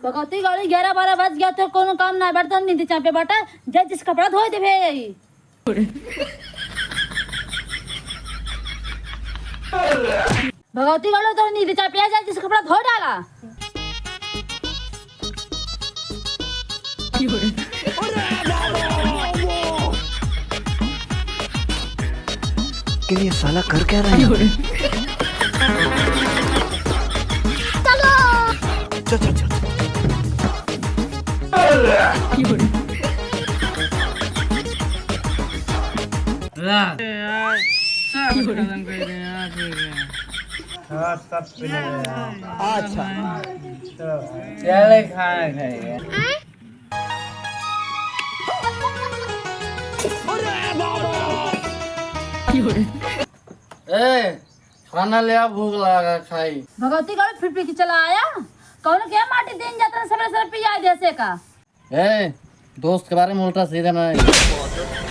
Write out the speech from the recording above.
भगवती गाड़ी 11-12 बज गया तो कोनो काम ना बर्तन नहीं चापे बाटा जय जिस कपड़ा धोए दे भे भगवती गाड़ी तो नहीं चापे जाए जिस कपड़ा धो डाला कि ये साला कर क्या रहा है? चल चल चल अच्छा चले खाना खाइए खाना ले आ भूख लगा खाई भगवती गाड़ी फिर पी के चला आया कौन क्या माटी दिन जाता सवेरे सवेरे पिया जैसे का दोस्त के बारे में उल्टा सीधा नहीं